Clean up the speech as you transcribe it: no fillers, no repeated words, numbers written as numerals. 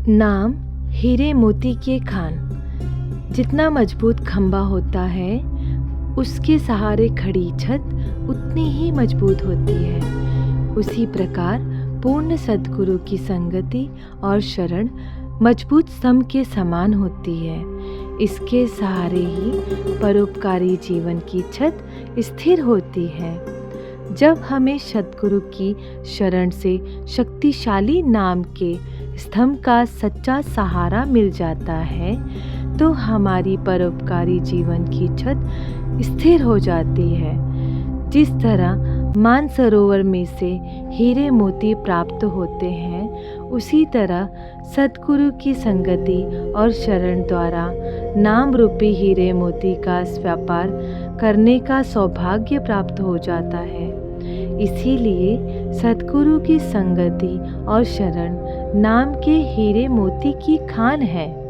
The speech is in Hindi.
नाम हीरे मोती के खान। जितना मजबूत खंभा होता है, उसके सहारे खड़ी छत उतनी ही मजबूत होती है। उसी प्रकार पूर्ण सद्गुरु की संगति और शरण मजबूत स्तंभ के समान होती है। इसके सहारे ही परोपकारी जीवन की छत स्थिर होती है। जब हमें सद्गुरु की शरण से शक्तिशाली नाम के स्तंभ का सच्चा सहारा मिल जाता है, तो हमारी परोपकारी जीवन की छत स्थिर हो जाती है। जिस तरह मानसरोवर में से हीरे मोती प्राप्त होते हैं, उसी तरह सद्गुरु की संगति और शरण द्वारा नाम रूपी हीरे मोती का व्यापार करने का सौभाग्य प्राप्त हो जाता है। इसीलिए सद्गुरु की संगति और शरण नाम के हीरे मोती की खान है।